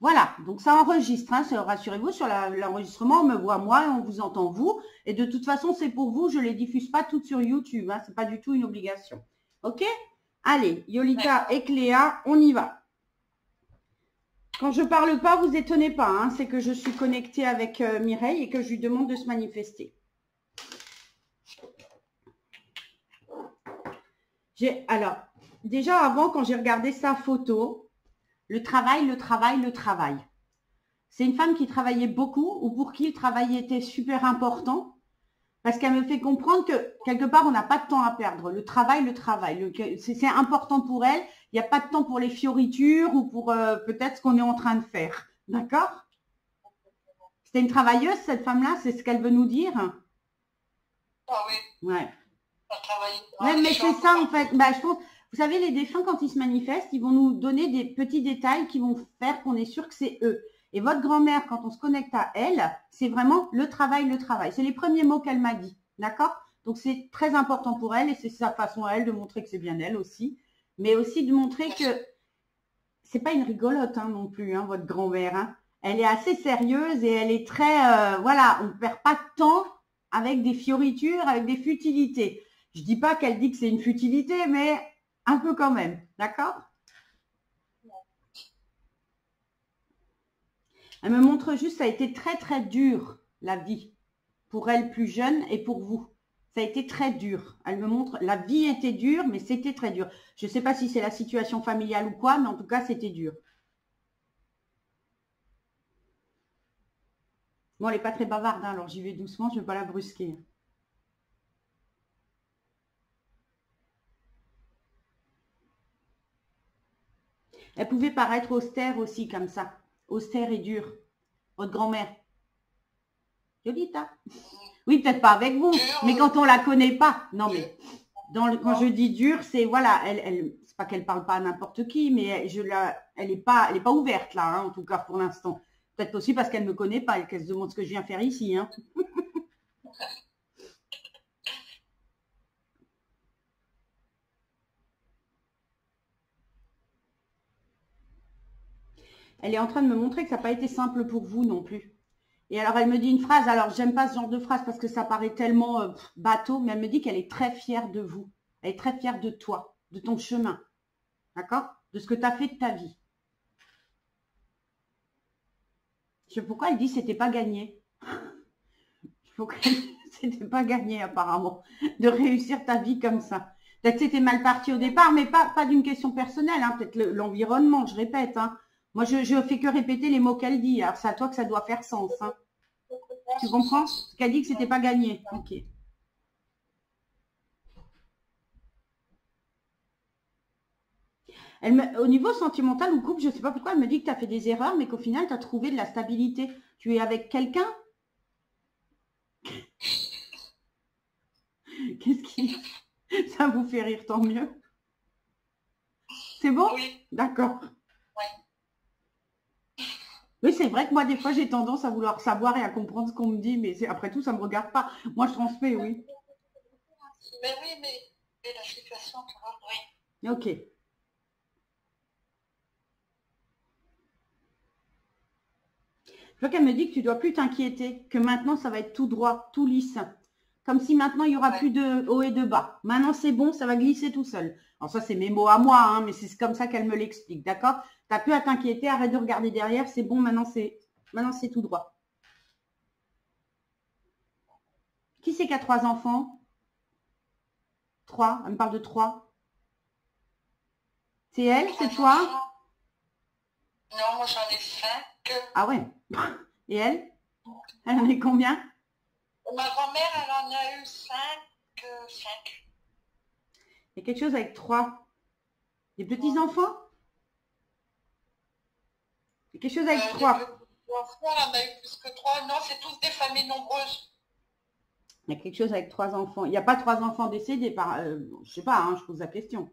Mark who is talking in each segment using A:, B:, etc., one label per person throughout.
A: Voilà, donc ça enregistre, hein, rassurez-vous, sur l'enregistrement, on me voit moi et on vous entend vous. Et de toute façon, c'est pour vous, je ne les diffuse pas toutes sur YouTube, hein, ce n'est pas du tout une obligation. Ok? Allez, Yolita et Cléa, on y va. Quand je ne parle pas, vous étonnez pas, hein, c'est que je suis connectée avec Mireille et que je lui demande de se manifester. Alors, déjà avant, quand j'ai regardé sa photo, le travail. C'est une femme qui travaillait beaucoup ou pour qui le travail était super important parce qu'elle me fait comprendre que quelque part, on n'a pas de temps à perdre. Le travail. C'est important pour elle. Il n'y a pas de temps pour les fioritures ou pour peut-être ce qu'on est en train de faire. D'accord? C'était une travailleuse, cette femme-là, c'est ce qu'elle veut nous dire?
B: Ah oui.
A: Ouais.
B: Ouais,
A: mais c'est ça en fait. Bah, je pense, vous savez, les défunts, quand ils se manifestent, ils vont nous donner des petits détails qui vont faire qu'on est sûr que c'est eux. Et votre grand-mère, quand on se connecte à elle, c'est vraiment le travail. C'est les premiers mots qu'elle m'a dit. D'accord? Donc, c'est très important pour elle et c'est sa façon à elle de montrer que c'est bien elle aussi. Mais aussi de montrer que c'est pas une rigolote hein, non plus, hein, votre grand-mère. Hein. Elle est assez sérieuse et elle est très… voilà, on ne perd pas de temps avec des fioritures, avec des futilités. Je dis pas qu'elle dit que c'est une futilité, mais un peu quand même. D'accord? Elle me montre juste, ça a été très, très dur, la vie, pour elle plus jeune et pour vous. Ça a été très dur. Elle me montre, la vie était dure, mais c'était très dur. Je ne sais pas si c'est la situation familiale ou quoi, mais en tout cas, c'était dur. Bon, elle n'est pas très bavarde, hein, alors j'y vais doucement, je ne vais pas la brusquer. Elle pouvait paraître austère aussi, comme ça. Austère et dure. Votre grand-mère. Yolita. Oui, peut-être pas avec vous, mais quand on la connaît pas. Non, mais quand je dis dure, c'est voilà, c'est pas qu'elle parle pas à n'importe qui, mais elle est pas ouverte là, hein, en tout cas pour l'instant. Peut-être aussi parce qu'elle me connaît pas et qu'elle se demande ce que je viens faire ici. Hein. Elle est en train de me montrer que ça n'a pas été simple pour vous non plus. Et alors, elle me dit une phrase, alors j'aime pas ce genre de phrase parce que ça paraît tellement bateau, mais elle me dit qu'elle est très fière de vous. Elle est très fière de toi, de ton chemin. D'accord? De ce que tu as fait de ta vie. Je sais pourquoi elle dit que c'était pas gagné. C'était pas gagné apparemment de réussir ta vie comme ça. Peut-être que c'était mal parti au départ, mais pas d'une question personnelle. Hein. Peut-être l'environnement, je répète. Hein. Moi, je fais que répéter les mots qu'elle dit. Alors, c'est à toi que ça doit faire sens. Hein. Tu comprends? Qu'elle dit que c'était pas gagné. Ok. Au niveau sentimental ou couple, je ne sais pas pourquoi, elle me dit que tu as fait des erreurs, mais qu'au final, tu as trouvé de la stabilité. Tu es avec quelqu'un? Qu'est-ce qui… Ça vous fait rire, tant mieux. C'est bon?
B: Oui.
A: D'accord.
B: Oui.
A: Oui, c'est vrai que moi, des fois, j'ai tendance à vouloir savoir et à comprendre ce qu'on me dit, mais après tout, ça ne me regarde pas. Moi, je transmets, oui.
B: Mais oui, mais la situation, tu vois, oui.
A: Ok. Je vois qu'elle me dit que tu ne dois plus t'inquiéter, que maintenant, ça va être tout droit, tout lisse. Comme si maintenant, il n'y aura plus de haut et de bas. Maintenant, c'est bon, ça va glisser tout seul. Alors ça, c'est mes mots à moi, hein, mais c'est comme ça qu'elle me l'explique, d'accord? Tu n'as plus à t'inquiéter, arrête de regarder derrière, c'est bon, maintenant, c'est tout droit. Qui c'est qui a 3 enfants? 3, elle me parle de 3. C'est elle, c'est toi?
B: Non, moi j'en ai 5.
A: Ah ouais. Et elle? Elle en a combien?
B: Ma grand-mère, elle en a eu 5.
A: Il y a quelque chose avec 3. Des petits-enfants? Il y a quelque chose avec 3.
B: Elle en a eu plus que 3. Non, c'est tous des familles nombreuses.
A: Il y a quelque chose avec 3 enfants. Il n'y a pas 3 enfants décédés par… je sais pas, hein, je pose la question.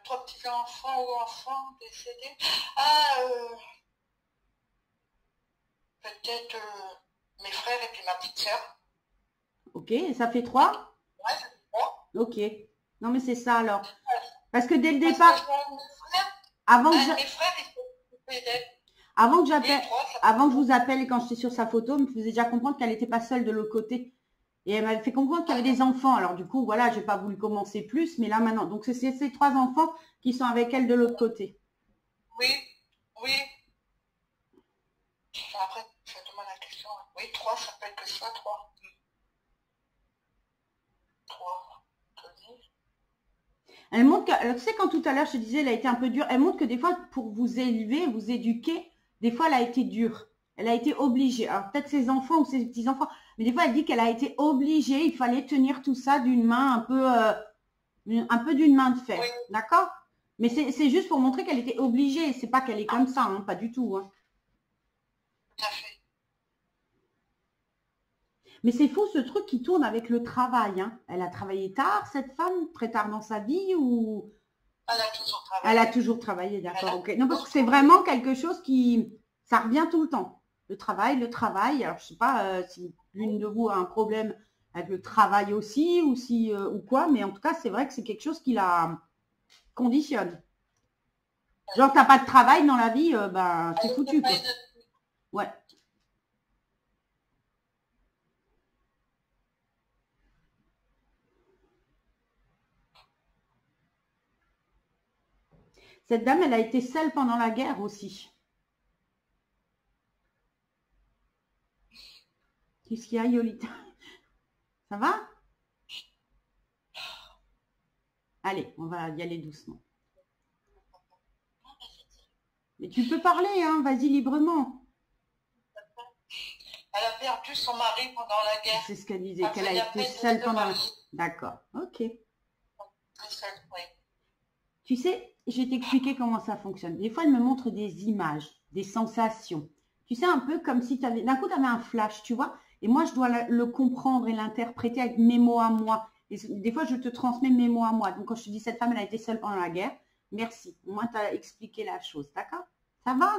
B: 3 petits-enfants ou enfants décédés. Ah, peut-être mes frères et puis ma petite sœur.
A: Ok, et ça fait 3?
B: Ouais, ça fait 3.
A: Ok. Non, mais c'est ça alors. Parce que dès le départ, avant que
B: mes frères, ils sont occupés d'elle.
A: Avant que
B: Et
A: j'appelle,
B: 3, ça peut
A: avant que je vous appelle et quand j'étais sur sa photo, elle me faisait déjà comprendre qu'elle n'était pas seule de l'autre côté. Et elle m'avait fait comprendre qu'il y avait des enfants. Alors du coup, voilà, j'ai pas voulu commencer plus, mais là maintenant, donc c'est ces 3 enfants qui sont avec elle de l'autre côté.
B: Oui, oui. Après, ça demande la question. Oui, 3, ça peut être que ça, 3. 3, je te dis.
A: Elle montre que, alors, tu sais, quand tout à l'heure je te disais, elle a été un peu dure. Elle montre que des fois, pour vous élever, vous éduquer, des fois, elle a été dure. Elle a été obligée. Alors peut-être ses enfants ou ses petits-enfants, mais des fois, elle dit qu'elle a été obligée. Il fallait tenir tout ça d'une main un peu d'une main de fer.
B: Oui,
A: D'accord? Mais c'est juste pour montrer qu'elle était obligée. C'est pas qu'elle est comme ça, hein, pas du tout. Hein.
B: tout à fait.
A: Mais c'est fou ce truc qui tourne avec le travail. Hein. Elle a travaillé tard, cette femme, très tard dans sa vie ou
B: Elle a toujours
A: elle a
B: travaillé.
A: toujours travaillé,
B: Elle
A: d'accord.
B: a
A: Ok. Non, parce que c'est
B: toujours
A: vraiment quelque chose qui, ça revient tout le temps. Le travail, le travail. Alors je sais pas si l'une de vous a un problème avec le travail aussi ou si ou quoi, mais en tout cas c'est vrai que c'est quelque chose qui la conditionne. Genre t'as pas de travail dans la vie, ben t'es
B: elle était
A: foutu
B: pas
A: quoi.
B: une...
A: Ouais. Cette dame, elle a été seule pendant la guerre aussi. Qu'est-ce qu'il y a, Yolita? Ça va? Allez, on va y aller doucement. Mais tu peux parler, hein, vas-y librement.
B: Elle a perdu son mari pendant la guerre.
A: C'est ce qu'elle disait,
B: Elle
A: qu'elle a
B: venait à
A: été
B: peine de
A: seule
B: se
A: pendant la...
B: marier.
A: D'accord, ok.
B: Très seule, oui.
A: Tu sais, je vais t'expliquer comment ça fonctionne. Des fois, elle me montre des images, des sensations. Tu sais, un peu comme si tu avais... D'un coup, tu avais un flash, tu vois. Et moi, je dois le comprendre et l'interpréter avec mes mots à moi. Et des fois, je te transmets mes mots à moi. Donc, quand je te dis, cette femme, elle a été seule pendant la guerre, merci. Au moins, tu as expliqué la chose, d'accord? Ça va?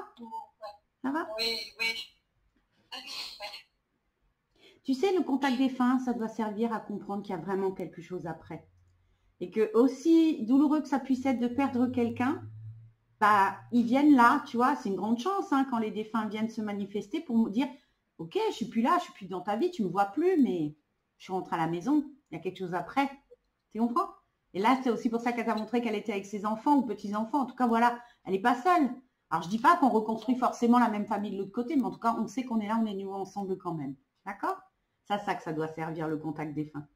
A: Ça va?
B: Oui, oui.
A: Tu sais, le contact défunt, ça doit servir à comprendre qu'il y a vraiment quelque chose après. Et que aussi douloureux que ça puisse être de perdre quelqu'un, bah, ils viennent là, tu vois, c'est une grande chance hein, quand les défunts viennent se manifester pour me dire, ok, je suis plus là, je suis plus dans ta vie, tu me vois plus, mais je suis rentrée à la maison, il y a quelque chose après, tu comprends? Et là, c'est aussi pour ça qu'elle t'a montré qu'elle était avec ses enfants ou petits-enfants. En tout cas, voilà, elle n'est pas seule. Alors, je dis pas qu'on reconstruit forcément la même famille de l'autre côté, mais en tout cas, on sait qu'on est là, on est nous ensemble quand même. D'accord? C'est à ça que ça doit servir le contact défunt.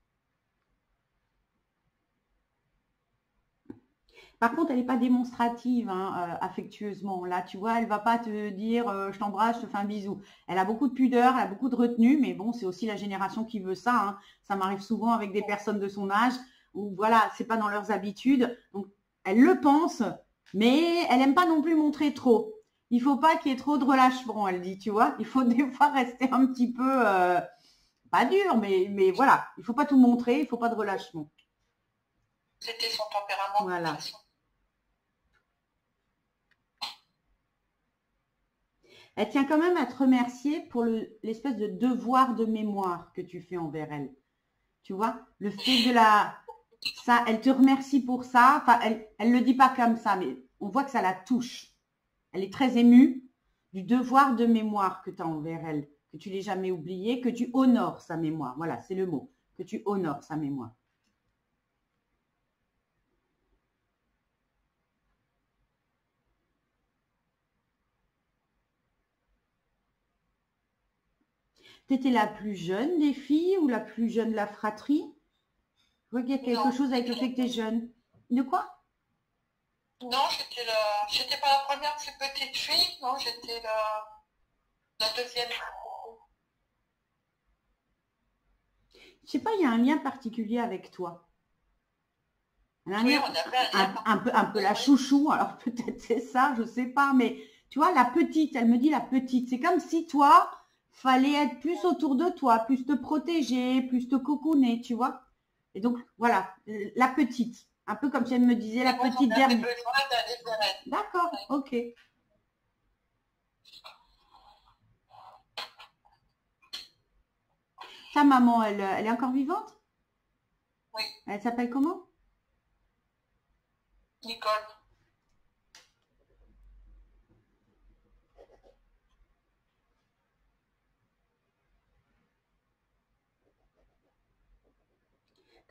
A: Par contre, elle n'est pas démonstrative hein, affectueusement. Là, tu vois, elle va pas te dire je t'embrasse, je te fais un bisou. Elle a beaucoup de pudeur, elle a beaucoup de retenue, mais bon, c'est aussi la génération qui veut ça. Hein. Ça m'arrive souvent avec des personnes de son âge où voilà, c'est pas dans leurs habitudes. Donc, elle le pense, mais elle aime pas non plus montrer trop. Il faut pas qu'il y ait trop de relâchement, elle dit, tu vois. Il faut des fois rester un petit peu pas dur, mais voilà, il faut pas tout montrer, il faut pas de relâchement.
B: C'était son tempérament.
A: Voilà.
B: De toute façon.
A: Elle tient quand même à te remercier pour l'espèce de devoir de mémoire que tu fais envers elle. Tu vois, le fait de la... Ça, elle te remercie pour ça. Enfin, elle le dit pas comme ça, mais on voit que ça la touche. Elle est très émue du devoir de mémoire que tu as envers elle, que tu l'aies jamais oublié, que tu honores sa mémoire. Voilà, c'est le mot, que tu honores sa mémoire. Tu étais la plus jeune des filles ou la plus jeune de la fratrie? Je vois qu'il y a quelque
B: Non.
A: chose avec le fait que tu es jeune. De quoi?
B: Non, j'étais pas la première de ces petites filles, non, j'étais la deuxième.
A: Je sais pas, il y a un lien particulier avec toi.
B: Oui, on avait un lien.
A: Un peu la chouchou, alors peut-être c'est ça, je sais pas, mais tu vois, la petite, elle me dit la petite, c'est comme si toi, fallait être plus autour de toi, plus te protéger, plus te cocooner, tu vois. Et donc, voilà, la petite, un peu comme si elle me disait la
B: Moi,
A: petite
B: j'en avais
A: dernière.
B: besoin d'aller vers elle.
A: D'accord,
B: Oui.
A: ok. Ta maman, elle est encore vivante?
B: Oui,
A: Elle s'appelle comment?
B: Nicole.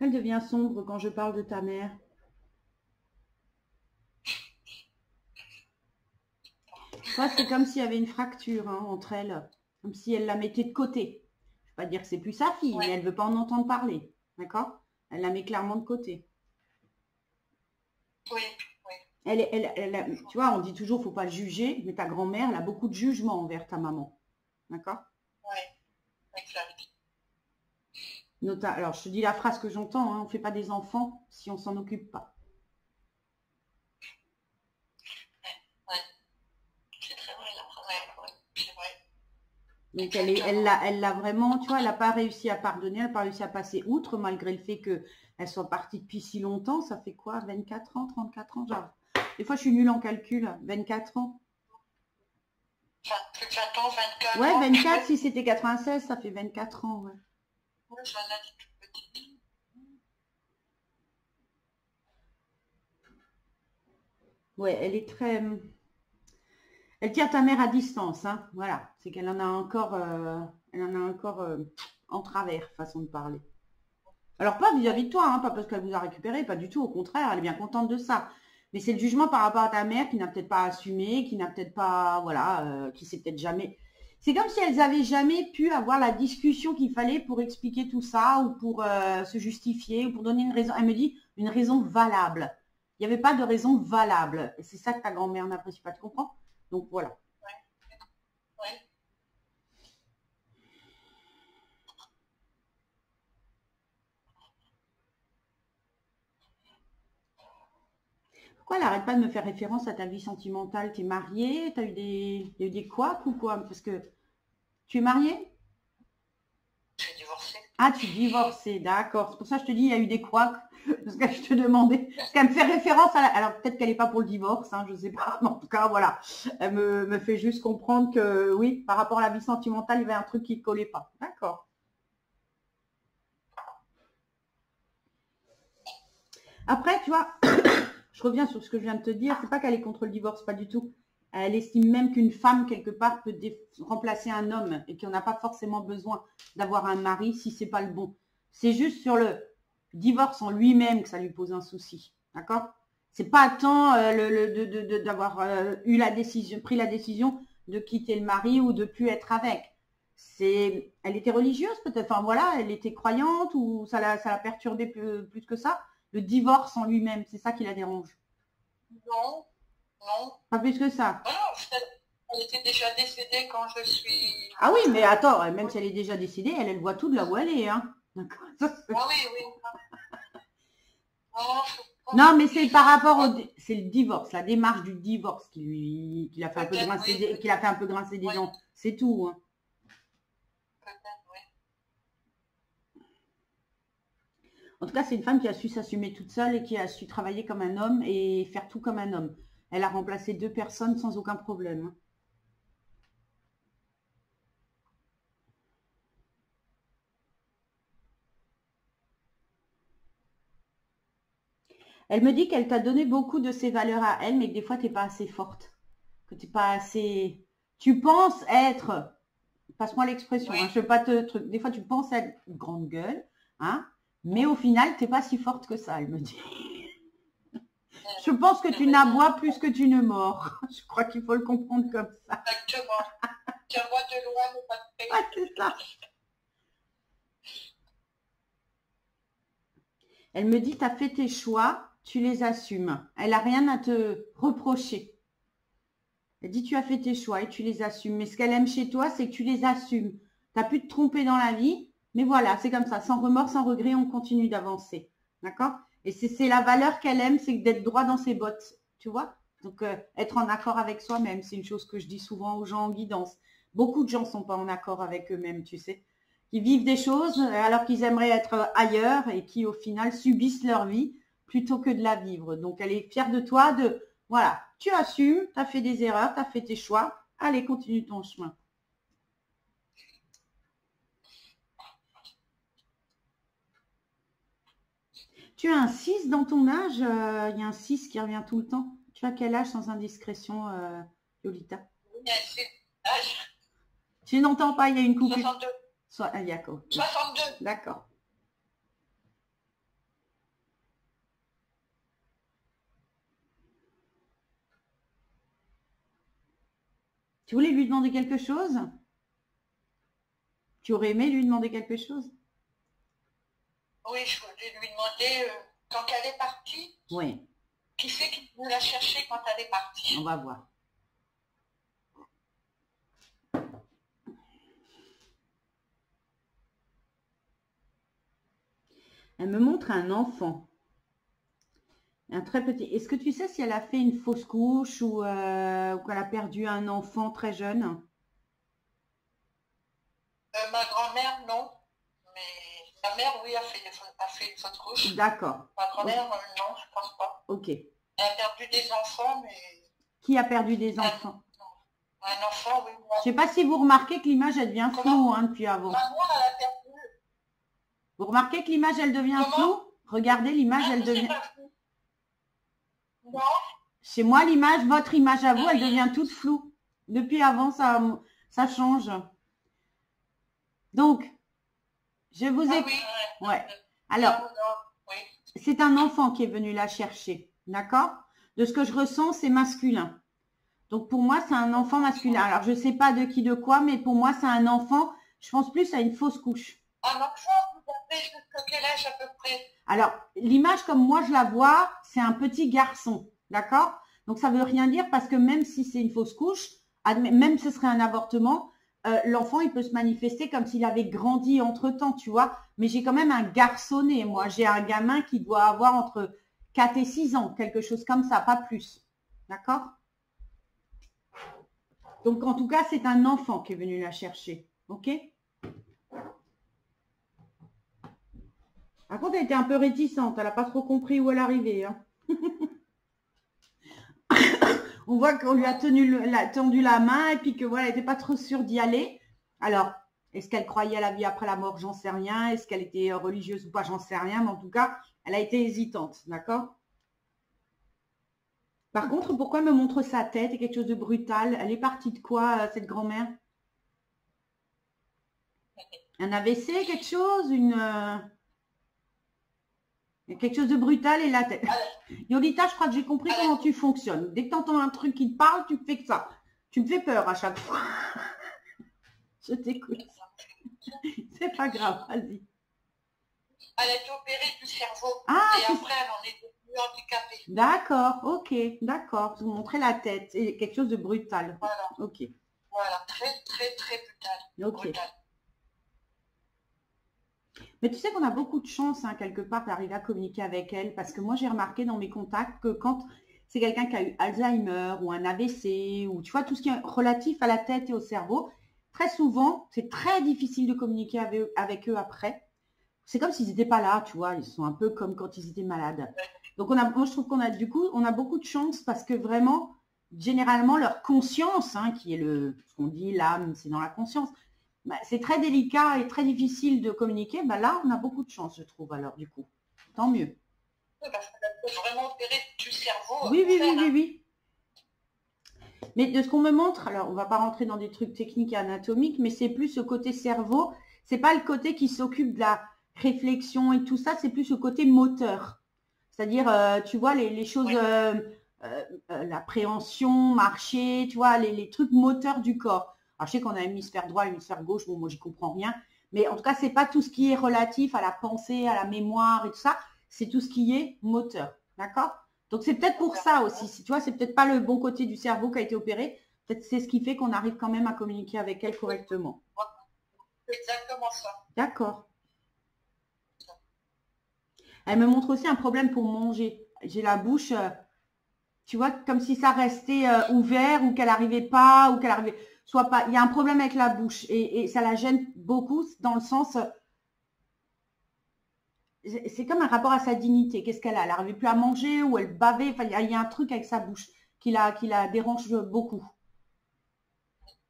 A: Elle devient sombre quand je parle de ta mère. C'est comme s'il y avait une fracture hein, entre elles, comme si elle la mettait de côté. Je ne vais pas dire que c'est plus sa fille, mais elle ne veut pas en entendre parler. D'accord? Elle la met clairement de côté.
B: Oui.
A: Tu vois, on dit toujours, il ne faut pas le juger, mais ta grand-mère, elle a beaucoup de jugement envers ta maman. D'accord?
B: Oui, exact.
A: Alors, je te dis la phrase que j'entends, hein, on ne fait pas des enfants si on ne s'en occupe pas.
B: Oui, c'est très vrai, la phrase. Oui, c'est vrai.
A: Donc, elle l'a vraiment, tu vois, elle n'a pas réussi à pardonner, elle n'a pas réussi à passer outre, malgré le fait qu'elle soit partie depuis si longtemps. Ça fait quoi, 24 ans, 34 ans genre. Des fois, je suis nulle en calcul. 24 ans.
B: Plus de 20 ans, 24 ans.
A: Ouais, 24, si c'était 96, ça fait 24 ans. Ouais.
B: Oui, je l'en ai dit toute petite.
A: Ouais, elle est très... Elle tient ta mère à distance, hein. Voilà. C'est qu'elle en a encore, en travers, façon de parler. Alors, pas vis-à-vis de toi, hein, pas parce qu'elle vous a récupéré, pas du tout. Au contraire, elle est bien contente de ça. Mais c'est le jugement par rapport à ta mère qui n'a peut-être pas assumé, qui n'a peut-être pas, voilà, qui s'est peut-être jamais... C'est comme si elles n'avaient jamais pu avoir la discussion qu'il fallait pour expliquer tout ça ou pour se justifier ou pour donner une raison. Elle me dit une raison valable. Il n'y avait pas de raison valable. Et c'est ça que ta grand-mère n'apprécie pas, tu comprends? Donc voilà.
B: Oui.
A: Pourquoi elle n'arrête pas de me faire référence à ta vie sentimentale? Tu es mariée? Il y a eu des couacs ou quoi? Parce que tu es mariée?
B: Je suis divorcée.
A: Ah, tu es divorcée, d'accord. C'est pour ça que je te dis, il y a eu des couacs. Parce que je te demandais. Parce qu'elle me fait référence à Alors, peut-être qu'elle n'est pas pour le divorce, hein, je ne sais pas. Mais en tout cas, voilà. Elle me fait juste comprendre que, oui, par rapport à la vie sentimentale, il y avait un truc qui ne collait pas. D'accord. Après, tu vois, je reviens sur ce que je viens de te dire. C'est pas qu'elle est contre le divorce, pas du tout. Elle estime même qu'une femme, quelque part, peut remplacer un homme et qu'on n'a pas forcément besoin d'avoir un mari si c'est pas le bon. C'est juste sur le divorce en lui-même que ça lui pose un souci. D'accord? C'est pas tant d'avoir pris la décision de quitter le mari ou de plus être avec. Elle était religieuse peut-être, enfin voilà, elle était croyante ou ça l'a perturbé plus que ça. Le divorce en lui-même, c'est ça qui la dérange.
B: Non.
A: Pas plus que ça.
B: Non, elle était déjà décédée quand je suis...
A: Ah oui, mais attends, même si elle est déjà décédée, elle voit tout de là où elle est. Hein. D'accord.
B: Ah oui.
A: Non, mais c'est par rapport c'est le divorce, la démarche du divorce qui l'a fait un peu grincer des dents. C'est tout. Hein. En tout cas, c'est une femme qui a su s'assumer toute seule et qui a su travailler comme un homme et faire tout comme un homme. Elle a remplacé 2 personnes sans aucun problème. Elle me dit qu'elle t'a donné beaucoup de ses valeurs à elle, mais que des fois, tu n'es pas assez forte. Que tu n'es pas assez... Tu penses être... Passe-moi l'expression, hein, je veux pas te... Des fois, tu penses être une grande gueule, hein, mais au final, tu n'es pas si forte que ça, elle me dit. Je pense que tu n'aboies plus que tu ne mords. Je crois qu'il faut le comprendre comme ça.
B: Exactement. Tu aboies de loin, mais pas de près.
A: Ah, c'est ça. Elle me dit, tu as fait tes choix, tu les assumes. Elle n'a rien à te reprocher. Elle dit, tu as fait tes choix et tu les assumes. Mais ce qu'elle aime chez toi, c'est que tu les assumes. Tu n'as pu te tromper dans la vie, mais voilà, c'est comme ça. Sans remords, sans regret, on continue d'avancer. D'accord? Et c'est la valeur qu'elle aime, c'est d'être droit dans ses bottes. Tu vois? Donc, être en accord avec soi-même, c'est une chose que je dis souvent aux gens en guidance. Beaucoup de gens ne sont pas en accord avec eux-mêmes, tu sais. Qui vivent des choses alors qu'ils aimeraient être ailleurs et qui, au final, subissent leur vie plutôt que de la vivre. Donc, elle est fière de toi voilà, tu assumes, tu as fait des erreurs, tu as fait tes choix. Allez, continue ton chemin. Tu as un 6 dans ton âge. Il y a un 6 qui revient tout le temps. Tu as quel âge sans indiscrétion, Lolita? Tu n'entends pas, il y a une coupure.
B: 62.
A: 62.
B: D'accord.
A: D'accord. Tu voulais lui demander quelque chose? Tu aurais aimé lui demander quelque chose?
B: Oui, je voulais lui demander, quand elle est partie,
A: Oui,
B: qui c'est qui vous la chercher quand elle est
A: on
B: partie?
A: va voir. Elle me montre un enfant. Un très petit. Est-ce que tu sais si elle a fait une fausse couche ou qu'elle a perdu un enfant très jeune?
B: Ma grand-mère, non. Mais ma mère, oui, a fait une fausse couche.
A: D'accord.
B: Ma grand-mère, non, je pense pas.
A: Ok.
B: Elle a perdu des enfants, mais
A: Qui a perdu des enfants?
B: un enfant, oui.
A: Je sais pas si vous remarquez que l'image, elle devient floue depuis avant.
B: Maman, elle a perdu.
A: Vous remarquez que l'image, elle devient floue? Regardez, l'image, elle devient...
B: Non.
A: Chez moi, l'image, votre image à vous, elle devient toute floue. Depuis avant, ça change. Donc, je vous ai...
B: Oui.
A: Ouais. Alors,
B: oui.
A: c'est un enfant qui est venu la chercher. D'accord? De ce que je ressens, c'est masculin. Donc, pour moi, c'est un enfant masculin. Alors, je ne sais pas de qui, de quoi, mais pour moi, c'est un enfant. Je pense plus à une fausse couche.
B: Un enfant, vous avez jusqu'à quel âge à peu près?
A: Alors, l'image, comme moi, je la vois, c'est un petit garçon. D'accord? Donc, ça ne veut rien dire parce que même si c'est une fausse couche, même si ce serait un avortement, l'enfant, il peut se manifester comme s'il avait grandi entre-temps, tu vois. Mais j'ai quand même un garçonnet, moi. J'ai un gamin qui doit avoir entre 4 et 6 ans, quelque chose comme ça, pas plus. D'accord? Donc, en tout cas, c'est un enfant qui est venu la chercher. OK? Par contre, elle était un peu réticente. Elle n'a pas trop compris où elle arrivait. Hein. On voit qu'on lui a tendu la main et puis que voilà, elle n'était pas trop sûre d'y aller. Alors, est-ce qu'elle croyait à la vie après la mort? J'en sais rien. Est-ce qu'elle était religieuse ou pas? J'en sais rien. Mais en tout cas, elle a été hésitante. D'accord? Par contre, pourquoi elle me montre sa tête et quelque chose de brutal? Elle est partie de quoi, cette grand-mère? Un AVC, quelque chose? Quelque chose de brutal et la tête. Yolita, je crois que j'ai compris comment tu fonctionnes. Dès que tu entends un truc qui te parle, tu fais que ça. Tu me fais peur à chaque fois. Je t'écoute. C'est pas grave, vas-y.
B: Elle a été opérée du cerveau.
A: Ah,
B: et après, elle en est devenue handicapée.
A: D'accord, ok, d'accord. Vous montrez la tête. Et quelque chose de brutal.
B: Voilà.
A: Ok.
B: Voilà, très, très, très brutal.
A: Ok.
B: Brutal.
A: Mais tu sais qu'on a beaucoup de chance, quelque part, d'arriver à communiquer avec elle. Parce que moi, j'ai remarqué dans mes contacts que quand c'est quelqu'un qui a eu Alzheimer ou un AVC, ou tu vois, tout ce qui est relatif à la tête et au cerveau, très souvent, c'est très difficile de communiquer avec eux après. C'est comme s'ils n'étaient pas là, tu vois. Ils sont un peu comme quand ils étaient malades. Donc, moi, je trouve qu'on a, du coup, on a beaucoup de chance parce que vraiment, généralement, leur conscience, qui est ce qu'on dit, l'âme, c'est dans la conscience. C'est très délicat et très difficile de communiquer. Là, on a beaucoup de chance, je trouve, alors, du coup. Tant mieux.
B: Oui, parce qu'elle peut vraiment opérer du cerveau.
A: Oui. Mais de ce qu'on me montre, alors, on ne va pas rentrer dans des trucs techniques et anatomiques, mais c'est plus ce côté cerveau. C'est pas le côté qui s'occupe de la réflexion et tout ça, c'est plus le côté moteur. C'est-à-dire, tu vois, les choses, l'appréhension, marcher, tu vois, les trucs moteurs du corps. Alors, je sais qu'on a l'hémisphère droit, l'hémisphère gauche, bon, moi, j'y comprends rien. Mais en tout cas, c'est pas tout ce qui est relatif à la pensée, à la mémoire et tout ça. C'est tout ce qui est moteur. D'accord? Donc, c'est peut-être pour ça aussi. Tu vois, c'est peut-être pas le bon côté du cerveau qui a été opéré. Peut-être c'est ce qui fait qu'on arrive quand même à communiquer avec elle correctement.
B: C'est exactement ça.
A: D'accord. Elle me montre aussi un problème pour manger. J'ai la bouche, tu vois, comme si ça restait ouvert ou qu'elle n'arrivait pas, ou qu'elle arrivait, soit pas. Il y a un problème avec la bouche et ça la gêne beaucoup dans le sens, c'est comme un rapport à sa dignité. Qu'est-ce qu'elle a? Elle n'arrivait plus à manger ou elle bavait. Enfin, il y a un truc avec sa bouche qui la dérange beaucoup.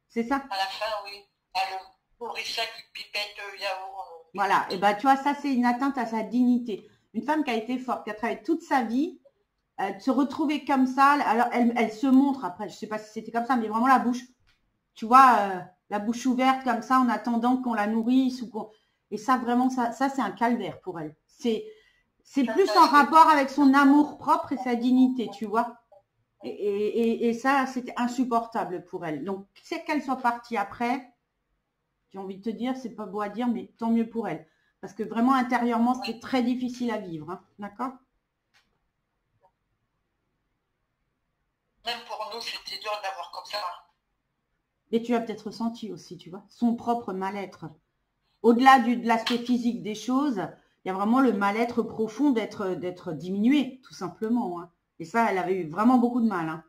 A: C'est ça?
B: À la fin, oui. Elle nourrit ça avec une pipette de yaourt.
A: Voilà. Et tu vois, ça, c'est une atteinte à sa dignité. Une femme qui a été forte, qui a travaillé toute sa vie, se retrouver comme ça, alors elle se montre, après, je ne sais pas si c'était comme ça, mais vraiment la bouche, tu vois, la bouche ouverte comme ça, en attendant qu'on la nourrisse. Et ça, vraiment, ça c'est un calvaire pour elle. C'est plus en rapport avec son amour propre et sa dignité, tu vois. Et ça, c'était insupportable pour elle. Donc, c'est qu'elle soit partie après, j'ai envie de te dire, c'est pas beau à dire, mais tant mieux pour elle. Parce que vraiment, intérieurement, c'était très difficile à vivre. Hein. D'accord?
B: Même pour nous, c'était dur de l'avoir comme ça.
A: Et tu as peut-être ressenti aussi, tu vois, son propre mal-être. Au-delà de l'aspect physique des choses, il y a vraiment le mal-être profond d'être diminué, tout simplement. Hein. Et ça, elle avait eu vraiment beaucoup de mal. Hein.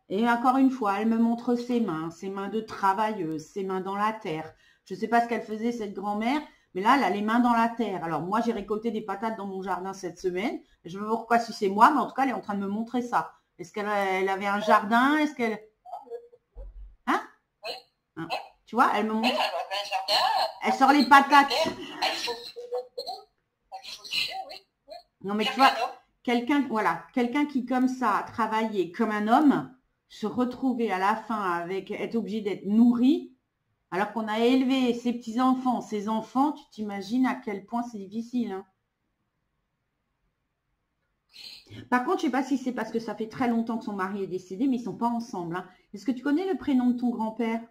A: Et encore une fois, elle me montre ses mains de travailleuse, ses mains dans la terre. Je ne sais pas ce qu'elle faisait, cette grand-mère, mais là, elle a les mains dans la terre. Alors moi, j'ai récolté des patates dans mon jardin cette semaine. Je ne sais pas pourquoi si c'est moi, mais en tout cas, elle est en train de me montrer ça. Est-ce qu'elle avait un jardin? Est-ce qu'elle... Hein?
B: Oui.
A: Hein? Tu vois, elle me
B: Oui,
A: montre...
B: elle avait un jardin.
A: Elle sort les patates.
B: Elle chaussait, oui.
A: Non, mais tu vois, quelqu'un voilà, quelqu'un qui comme ça travaillait comme un homme, se retrouver à la fin avec être obligé d'être nourri, alors qu'on a élevé ses petits-enfants, ses enfants, tu t'imagines à quel point c'est difficile. Hein. Par contre, je ne sais pas si c'est parce que ça fait très longtemps que son mari est décédé, mais ils ne sont pas ensemble. Hein. Est-ce que tu connais le prénom de ton grand-père?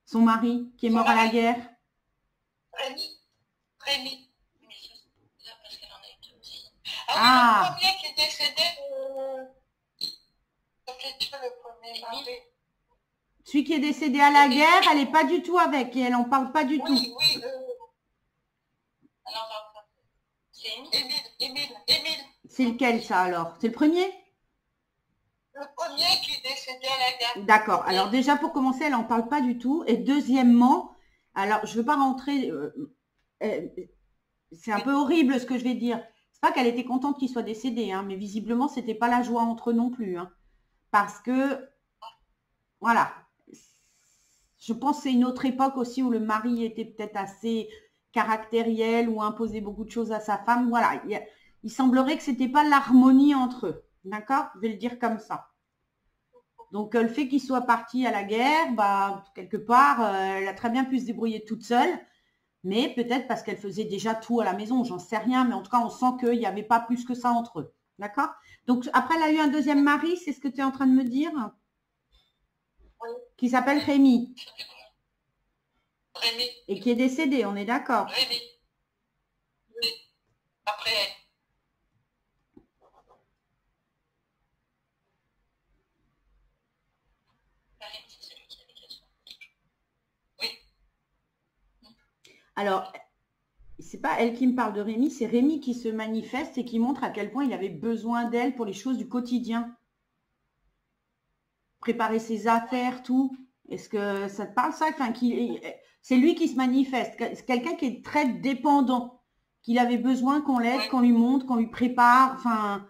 A: Son mari, qui est mort à la guerre?
B: Rémi. Rémi. Parce qu'elle en a été aussi. Ah oui, le premier qui est décédé, c'était le premier mari.
A: Celui qui est décédé à la guerre, elle n'est pas du tout avec et elle n'en parle pas du tout.
B: Oui. Alors, c'est Émile.
A: C'est lequel ça alors? C'est le premier?
B: Le premier qui est décédé à la guerre.
A: D'accord. Alors déjà pour commencer, elle n'en parle pas du tout. Et deuxièmement, alors je ne veux pas rentrer, c'est un peu horrible ce que je vais dire. C'est pas qu'elle était contente qu'il soit décédé, hein, mais visiblement c'était pas la joie entre eux non plus. Hein, parce que, voilà, je pense que c'est une autre époque aussi où le mari était peut-être assez caractériel ou imposait beaucoup de choses à sa femme. Voilà, il semblerait que c'était pas l'harmonie entre eux. D'accord? Je vais le dire comme ça. Donc, le fait qu'il soit parti à la guerre, bah, quelque part, elle a très bien pu se débrouiller toute seule, mais peut-être parce qu'elle faisait déjà tout à la maison, j'en sais rien, mais en tout cas, on sent qu'il n'y avait pas plus que ça entre eux. D'accord? Donc, après, elle a eu un deuxième mari, c'est ce que tu es en train de me dire?
B: Oui.
A: Qui s'appelle Rémi.
B: Rémi.
A: Et qui est décédé, on est d'accord?
B: Rémi. Oui. Après elle.
A: Alors, c'est pas elle qui me parle de Rémi, c'est Rémi qui se manifeste et qui montre à quel point il avait besoin d'elle pour les choses du quotidien. Préparer ses affaires, tout. Est-ce que ça te parle ça? Enfin, c'est lui qui se manifeste. C'est quelqu'un qui est très dépendant, qu'il avait besoin qu'on l'aide, qu'on lui montre, qu'on lui prépare. Enfin,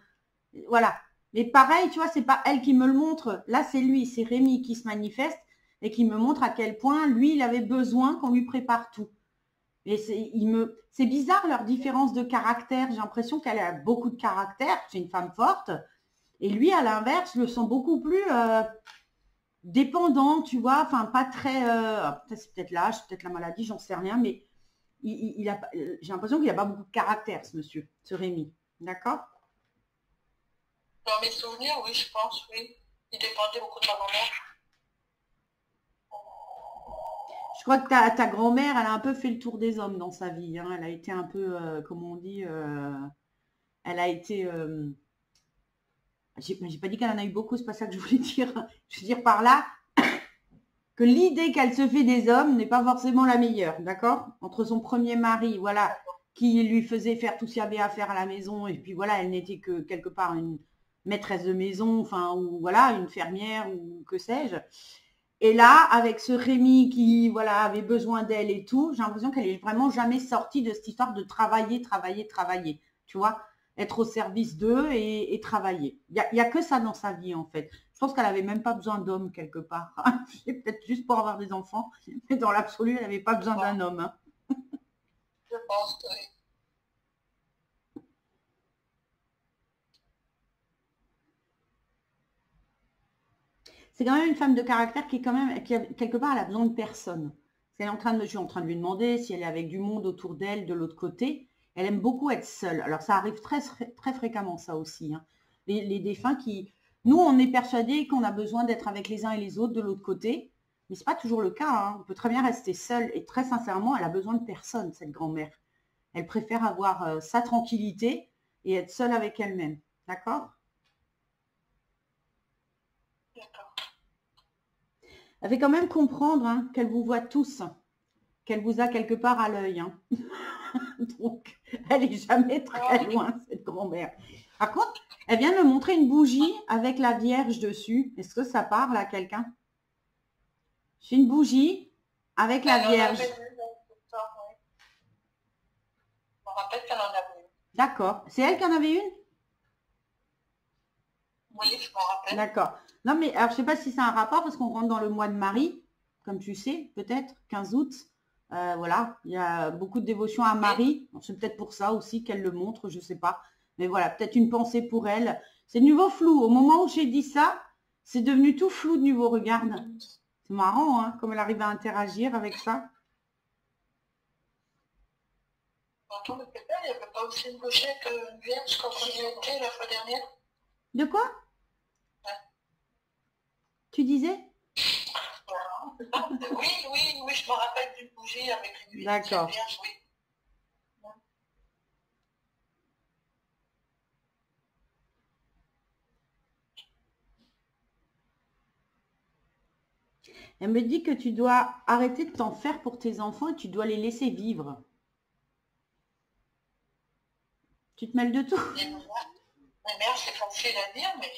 A: voilà. Mais pareil, tu vois, c'est pas elle qui me le montre. Là, c'est lui, c'est Rémi qui se manifeste et qui me montre à quel point lui, il avait besoin qu'on lui prépare tout. Et c'est bizarre leur différence de caractère. J'ai l'impression qu'elle a beaucoup de caractère. C'est une femme forte. Et lui, à l'inverse, je le sens beaucoup plus dépendant, tu vois. Enfin, pas très. C'est peut-être l'âge, c'est peut-être la maladie, j'en sais rien. Mais j'ai l'impression qu'il n'a pas beaucoup de caractère, ce monsieur, ce Rémi. D'accord?
B: Dans mes souvenirs, oui, je pense, oui. Il dépendait beaucoup de ma grand-mère.
A: Je crois que ta grand-mère, elle a un peu fait le tour des hommes dans sa vie. Hein. Elle a été un peu, comment on dit, elle a été... j'ai pas dit qu'elle en a eu beaucoup, c'est pas ça que je voulais dire. Je veux dire par là que l'idée qu'elle se fait des hommes n'est pas forcément la meilleure, d'accord? Entre son premier mari, voilà, qui lui faisait faire tout ce qu'il y avait à faire à la maison, et puis voilà, elle n'était que quelque part une maîtresse de maison, enfin, ou voilà, une fermière, ou que sais-je. Et là, avec ce Rémi qui, voilà, avait besoin d'elle et tout, j'ai l'impression qu'elle est vraiment jamais sortie de cette histoire de travailler. Tu vois, être au service d'eux et travailler. Il y a que ça dans sa vie, en fait. Je pense qu'elle avait même pas besoin d'homme quelque part. C'est peut-être juste pour avoir des enfants, mais dans l'absolu, elle n'avait pas besoin d'un homme. Hein.
B: Je pense que oui.
A: C'est quand même une femme de caractère qui est quand même, quelque part, elle a besoin de personne. Je suis en train de lui demander si elle est avec du monde autour d'elle, de l'autre côté. Elle aime beaucoup être seule. Alors, ça arrive très, très fréquemment, ça aussi. Hein. Les défunts qui... Nous, on est persuadés qu'on a besoin d'être avec les uns et les autres de l'autre côté. Mais ce n'est pas toujours le cas. Hein. On peut très bien rester seul. Et très sincèrement, elle a besoin de personne, cette grand-mère. Elle préfère avoir sa tranquillité et être seule avec elle-même. D'accord?
B: D'accord.
A: Elle fait quand même comprendre hein, qu'elle vous voit tous. Qu'elle vous a quelque part à l'œil. Hein. Donc, elle n'est jamais très loin, cette grand-mère. Par contre, elle vient de me montrer une bougie avec la Vierge dessus. Est-ce que ça parle à quelqu'un? C'est une bougie avec la Vierge.
B: Je me rappelle qu'elle en avait une.
A: D'accord. C'est elle qui en avait une?
B: Oui, je me rappelle.
A: D'accord. Non, mais alors, je ne sais pas si c'est un rapport parce qu'on rentre dans le mois de Marie, comme tu sais, peut-être, 15 août. Voilà, il y a beaucoup de dévotion à Marie. C'est peut-être pour ça aussi qu'elle le montre, je ne sais pas. Mais voilà, peut-être une pensée pour elle. C'est de nouveau flou. Au moment où j'ai dit ça, c'est devenu tout flou de nouveau. Regarde. C'est marrant, hein, comme elle arrive à interagir avec ça.
B: Il n'y avait pas aussi une pochette vierge quand on y était la fois dernière?
A: De quoi?
B: Ouais.
A: Tu disais?
B: Oui, je me rappelle d'une bougie avec une
A: D'accord.
B: vierge, oui.
A: Elle me dit que tu dois arrêter de t'en faire pour tes enfants et tu dois les laisser vivre. Tu te mêles de tout?
B: Mais merde, c'est facile à dire, mais...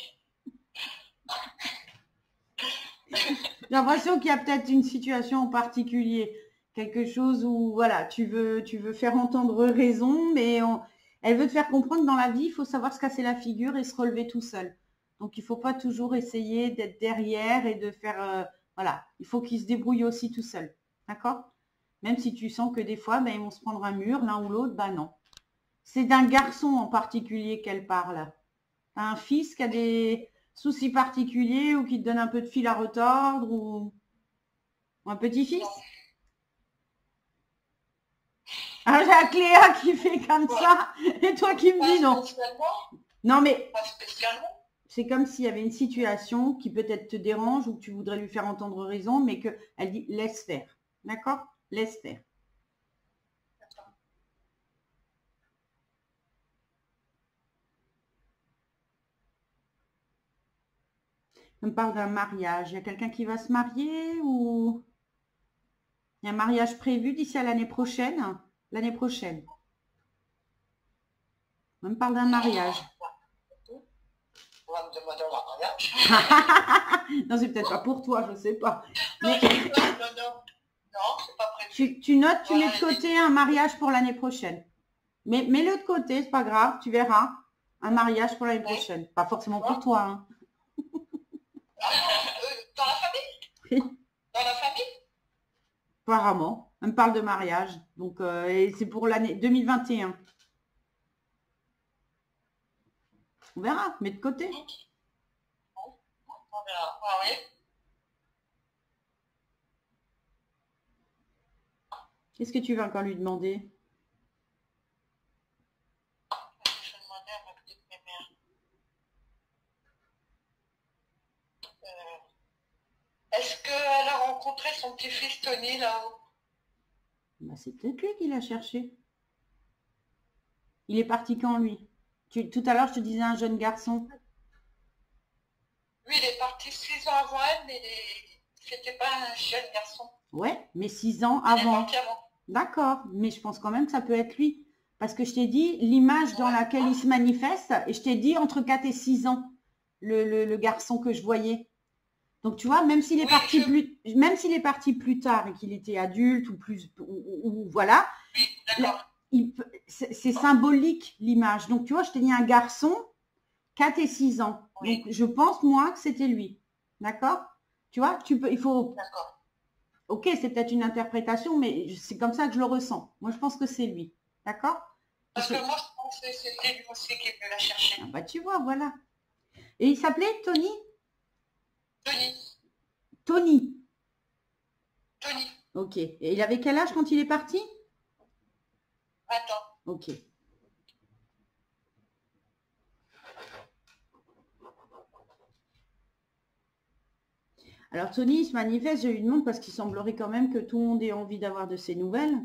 A: J'ai l'impression qu'il y a peut-être une situation en particulier. Quelque chose où, voilà, tu veux faire entendre raison, mais elle veut te faire comprendre que dans la vie, il faut savoir se casser la figure et se relever tout seul. Donc, il ne faut pas toujours essayer d'être derrière et de faire... voilà, il faut qu'ils se débrouillent aussi tout seul. D'accord? Même si tu sens que des fois, ben, ils vont se prendre un mur, l'un ou l'autre, ben non. C'est d'un garçon en particulier qu'elle parle. T'as un fils qui a des soucis particuliers ou qui te donne un peu de fil à retordre ou un petit-fils? Ah, j'ai la Cléa qui fait comme ça et toi qui me dis non. Non, mais
B: pas spécialement.
A: C'est comme s'il y avait une situation qui peut-être te dérange ou que tu voudrais lui faire entendre raison, mais qu'elle dit laisse faire. D'accord? Laisse faire. On me parle d'un mariage. Il y a quelqu'un qui va se marier ou il y a un mariage prévu d'ici à l'année prochaine? L'année prochaine. On me parle d'un mariage.
B: On va me demander un mariage.
A: Non, c'est peut-être pas pour toi, je ne sais pas. Mais...
B: Non, c'est pas prévu.
A: Tu notes, tu mets de côté un mariage pour l'année prochaine. Mais mets-le de côté, c'est pas grave, tu verras. Un mariage pour l'année prochaine. Pas forcément pour toi. Hein.
B: Dans la famille? Dans la famille?
A: Apparemment. Elle me parle de mariage. Donc, et c'est pour l'année 2021. On verra, mets de côté.
B: On verra, oui.
A: Qu'est-ce que tu veux encore lui demander?
B: Je vais demander à ma petite mère. Est-ce qu'elle a rencontré son petit-fils Tony là-haut?
A: Bah, c'est peut-être lui qui l'a cherché. Il est parti quand, lui? Tout à l'heure, je te disais un jeune garçon.
B: Lui, il est parti 6 ans avant elle, mais c'était pas un jeune garçon.
A: Ouais, mais 6 ans
B: Il est
A: avant.
B: parti avant.
A: D'accord, mais je pense quand même que ça peut être lui. Parce que je t'ai dit l'image dans laquelle il se manifeste, et je t'ai dit entre 4 et 6 ans, le garçon que je voyais. Donc tu vois, même s'il est parti plus tard et qu'il était adulte ou plus ou voilà, c'est symbolique l'image. Donc tu vois, je t'ai dit un garçon, 4 et 6 ans.
B: Oui.
A: Donc je pense moi que c'était lui. D'accord? Tu vois, il faut.
B: D'accord.
A: Ok, c'est peut-être une interprétation, mais c'est comme ça que je le ressens. Moi, je pense que c'est lui. D'accord?
B: Parce que moi, je pense que c'était lui aussi qui est venu la chercher.
A: Ah bah, tu vois, voilà. Et il s'appelait Tony?
B: Tony.
A: Ok. Et il avait quel âge quand il est parti?
B: 20 ans.
A: Ok. Alors, Tony, il se manifeste, je lui demande parce qu'il semblerait quand même que tout le monde ait envie d'avoir de ses nouvelles.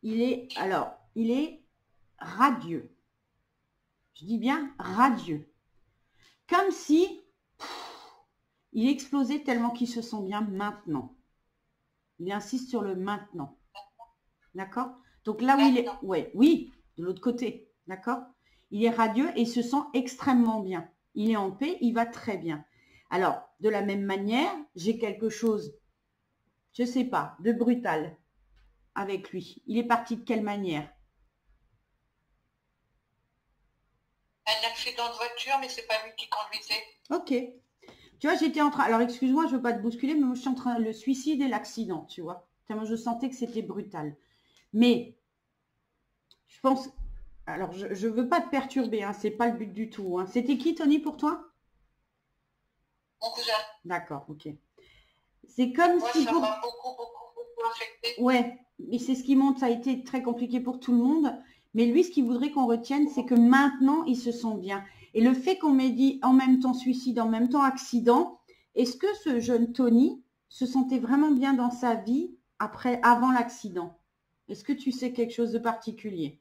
A: Il est radieux. Je dis bien radieux. Comme si il explosait tellement qu'il se sent bien maintenant. Il insiste sur le maintenant. D'accord? Donc là où il est... Ouais, oui, de l'autre côté. D'accord? Il est radieux et il se sent extrêmement bien. Il est en paix, il va très bien. Alors, de la même manière, j'ai quelque chose, je ne sais pas, de brutal avec lui. Il est parti de quelle manière?
B: Un accident de voiture, mais c'est pas lui qui conduisait.
A: Ok. Tu vois, j'étais en train... Alors, excuse-moi, je ne veux pas te bousculer, mais moi, je suis en train... Le suicide et l'accident, tu vois. Tellement je sentais que c'était brutal. Mais, je pense... Alors, je ne veux pas te perturber, hein, c'est pas le but du tout. Hein. C'était qui, Tony, pour toi?
B: Mon cousin.
A: D'accord, ok. C'est comme
B: moi,
A: si...
B: ça m'a beaucoup affecté.
A: Ouais, et c'est ce qui montre, ça a été très compliqué pour tout le monde. Mais lui, ce qu'il voudrait qu'on retienne, c'est que maintenant, il se sent bien. Et le fait qu'on m'ait dit en même temps suicide, en même temps accident, est-ce que ce jeune Tony se sentait vraiment bien dans sa vie avant l'accident? Est-ce que tu sais quelque chose de particulier?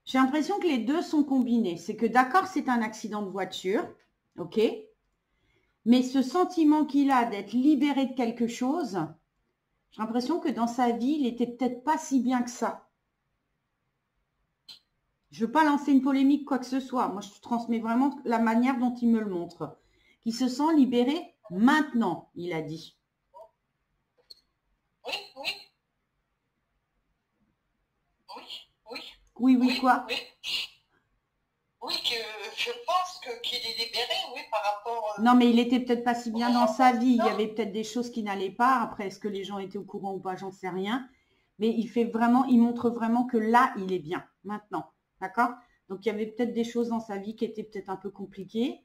A: J'ai l'impression que les deux sont combinés. C'est que d'accord, c'est un accident de voiture, ok? Mais ce sentiment qu'il a d'être libéré de quelque chose, j'ai l'impression que dans sa vie, il n'était peut-être pas si bien que ça. Je ne veux pas lancer une polémique, quoi que ce soit. Moi, je transmets vraiment la manière dont il me le montre. Qu'il se sent libéré maintenant, il a dit.
B: Oui, oui.
A: Oui, quoi?
B: Oui, que je pense qu'il est libéré, oui, par rapport...
A: Non, mais il était peut-être pas si bien dans sa vie. Il y avait peut-être des choses qui n'allaient pas. Après, est-ce que les gens étaient au courant ou pas? J'en sais rien. Mais il montre vraiment que là, il est bien, maintenant. D'accord? Donc, il y avait peut-être des choses dans sa vie qui étaient peut-être un peu compliquées.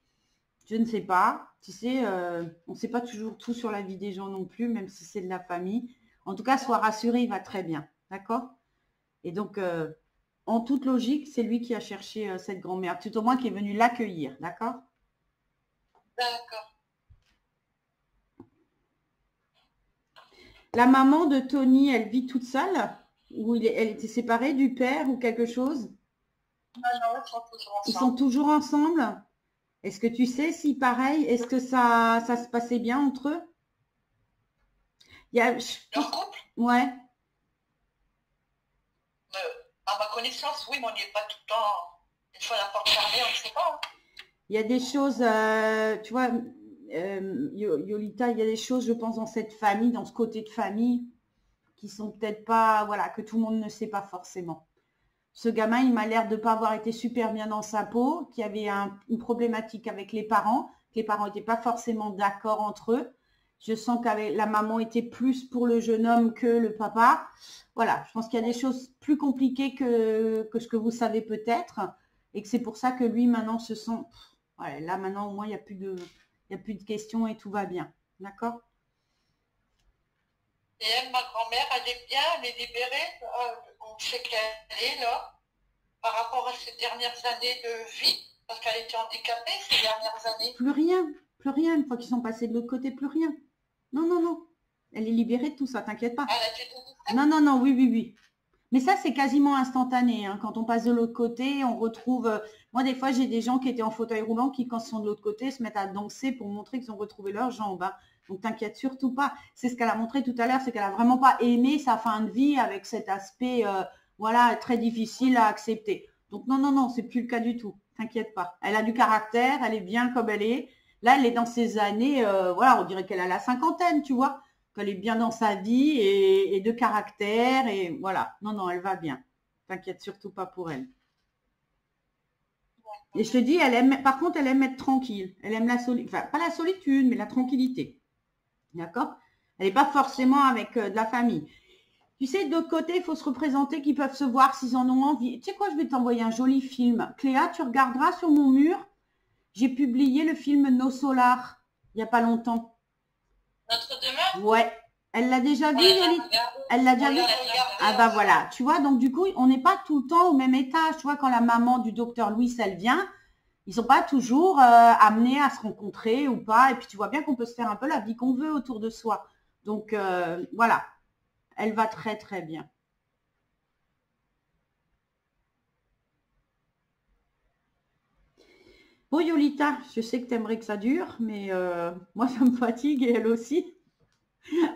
A: Je ne sais pas. Tu sais, on ne sait pas toujours tout sur la vie des gens non plus, même si c'est de la famille. En tout cas, sois rassuré, il va très bien. D'accord? Et donc, en toute logique, c'est lui qui a cherché cette grand-mère, tout au moins qui est venu l'accueillir. D'accord?
B: D'accord.
A: La maman de Tony, elle vit toute seule? Ou elle était séparée du père ou quelque chose?
B: Non, ils sont toujours ensemble.
A: Ils sont toujours ensemble? Est-ce que tu sais si pareil, est-ce que ça se passait bien entre eux?
B: Leur couple?
A: Ouais.
B: À ma connaissance, oui, mais on n'y est pas tout le temps. Une fois la porte fermée, on ne sait pas.
A: Il y a des choses, tu vois, Yolita, il y a des choses, je pense, dans cette famille, dans ce côté de famille, qui sont peut-être pas, voilà, que tout le monde ne sait pas forcément. Ce gamin, il m'a l'air de ne pas avoir été super bien dans sa peau, qu'il y avait une problématique avec les parents, que les parents n'étaient pas forcément d'accord entre eux. Je sens que la maman était plus pour le jeune homme que le papa. Voilà, je pense qu'il y a des choses plus compliquées que ce que vous savez peut-être, et que c'est pour ça que lui, maintenant, se sent... Ouais, là, maintenant, au moins, il n'y a plus de questions et tout va bien. D'accord?
B: Et elle, ma grand-mère, elle est bien, elle est libérée. On sait qu'elle est là, par rapport à ces dernières années de vie, parce qu'elle était handicapée ces dernières années.
A: Plus rien. Une fois qu'ils sont passés de l'autre côté, plus rien. Non. Elle est libérée de tout ça, t'inquiète pas. Non, oui. Mais ça, c'est quasiment instantané. Hein. Quand on passe de l'autre côté, on retrouve... Moi, des fois, j'ai des gens qui étaient en fauteuil roulant qui, quand ils sont de l'autre côté, se mettent à danser pour montrer qu'ils ont retrouvé leurs jambes. Hein. Donc, t'inquiète surtout pas. C'est ce qu'elle a montré tout à l'heure, c'est qu'elle n'a vraiment pas aimé sa fin de vie avec cet aspect, voilà, très difficile à accepter. Donc, non, c'est plus le cas du tout. T'inquiète pas. Elle a du caractère, elle est bien comme elle est. Là, elle est dans ses années, voilà, on dirait qu'elle a la cinquantaine, tu vois. Qu'elle est bien dans sa vie et de caractère et voilà. Non, elle va bien. T'inquiète surtout pas pour elle. Et je te dis, par contre, elle aime être tranquille. Elle aime la solitude, enfin, pas la solitude, mais la tranquillité. D'accord? Elle n'est pas forcément avec de la famille. Tu sais, d'autre côté, il faut se représenter qu'ils peuvent se voir s'ils en ont envie. Tu sais quoi, je vais t'envoyer un joli film. Cléa, tu regarderas sur mon mur. J'ai publié le film No Solar il n'y a pas longtemps.
B: Notre demeure?
A: Ouais. Elle l'a déjà vu, Yolita? Elle l'a déjà vu? Ah bah voilà. Tu vois, donc du coup, on n'est pas tout le temps au même étage. Tu vois, quand la maman du docteur Louis, elle vient, Ils sont pas toujours amenés à se rencontrer ou pas. Et puis tu vois bien qu'on peut se faire un peu la vie qu'on veut autour de soi. Donc voilà, elle va très très bien. Bon Yolita, je sais que tu aimerais que ça dure, mais moi ça me fatigue et elle aussi.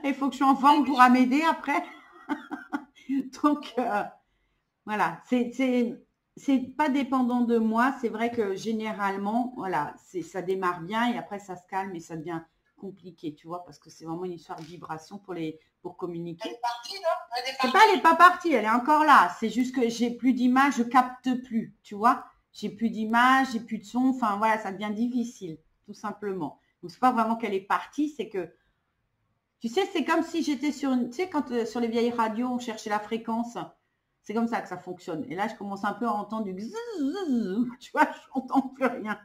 A: Il faut que je sois en forme pour m'aider après. Donc voilà, c'est pas dépendant de moi. C'est vrai que généralement, voilà, ça démarre bien et après ça se calme et ça devient compliqué, tu vois, parce que c'est vraiment une histoire de vibration pour communiquer.
B: Elle est partie, non?
A: C'est pas, elle n'est pas partie, elle est encore là. C'est juste que j'ai plus d'image, je capte plus, tu vois. J'ai plus d'image, j'ai plus de son. Enfin voilà, ça devient difficile, tout simplement. Donc c'est pas vraiment qu'elle est partie, c'est que tu sais, c'est comme si j'étais sur une, tu sais, quand sur les vieilles radios, on cherchait la fréquence. C'est comme ça que ça fonctionne. Et là, je commence un peu à entendre du zzzz, tu vois, je n'entends plus rien,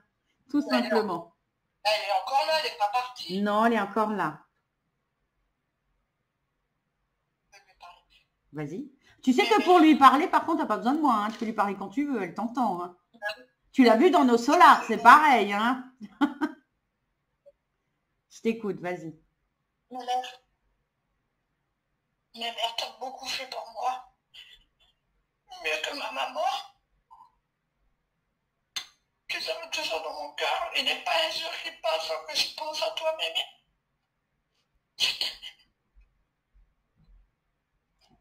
A: tout simplement.
B: Elle est encore là, elle n'est pas partie.
A: Non, elle est encore là. Vas-y. Tu sais que pour lui parler, par contre, tu n'as pas besoin de moi. Hein. Tu peux lui parler quand tu veux, elle t'entend. Hein. Tu l'as vu dans nos solars, c'est pareil. Hein. Je t'écoute, vas-y.
B: Ma mère t'a beaucoup fait pour moi. Mieux que ma maman. Tu aimes toujours dans mon cœur. Il n'est pas un jour qui passe sans que je pense à toi, mémé.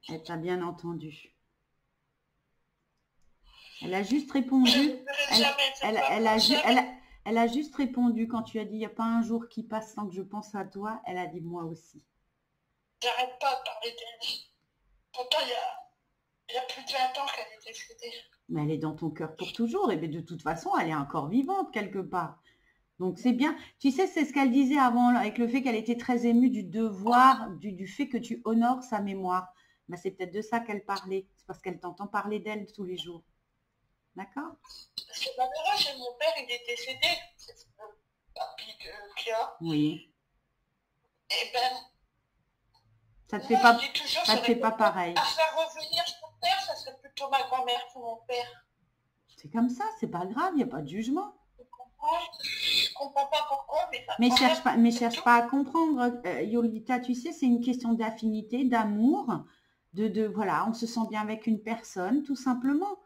A: Elle t'a bien entendu. Elle a juste répondu. Elle a juste répondu quand tu as dit il n'y a pas un jour qui passe sans que je pense à toi. Elle a dit moi aussi.
B: J'arrête pas de parler d'elle. Pourtant, il y a plus de 20 ans qu'elle est décédée.
A: Mais elle est dans ton cœur pour toujours. Et bien de toute façon, elle est encore vivante quelque part. Donc c'est bien. Tu sais, c'est ce qu'elle disait avant avec le fait qu'elle était très émue du devoir, du fait que tu honores sa mémoire. Ben, c'est peut-être de ça qu'elle parlait. C'est parce qu'elle t'entend parler d'elle tous les jours. D'accord?
B: Parce que ma mère, chez mon père, il est décédé. C'est le papy qu'il a.
A: Oui.
B: Et ben,
A: ça te fait pas, ça te fait pas pareil.
B: À faire revenir son père, ça serait plutôt ma grand-mère que mon père.
A: C'est comme ça, c'est pas grave, il n'y a pas de jugement.
B: Je comprends pas pourquoi,
A: mais cherche pas à comprendre, Yolita, tu sais, c'est une question d'affinité, d'amour, voilà, on se sent bien avec une personne, tout simplement.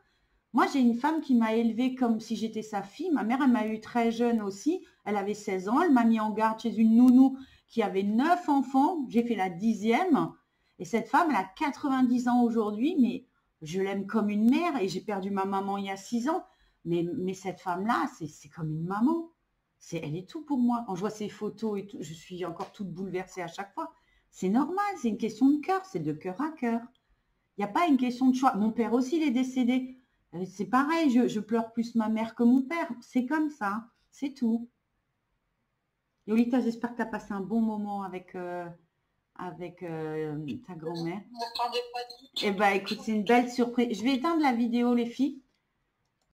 A: Moi, j'ai une femme qui m'a élevée comme si j'étais sa fille. Ma mère, elle m'a eu très jeune aussi. Elle avait 16 ans. Elle m'a mis en garde chez une nounou qui avait 9 enfants. J'ai fait la 10e. Et cette femme, elle a 90 ans aujourd'hui, mais je l'aime comme une mère. Et j'ai perdu ma maman il y a 6 ans. Mais cette femme-là, c'est comme une maman. Elle est tout pour moi. Quand je vois ses photos et tout, je suis encore toute bouleversée à chaque fois. C'est normal, c'est une question de cœur. C'est de cœur à cœur. Il n'y a pas une question de choix. Mon père aussi, il est décédé. C'est pareil, je pleure plus ma mère que mon père. C'est comme ça, c'est tout. Yolita, j'espère que tu as passé un bon moment avec ta grand-mère.
B: Je ne m'attendais pas du tout.
A: Eh bien, écoute, c'est une belle surprise. Je vais éteindre la vidéo, les filles.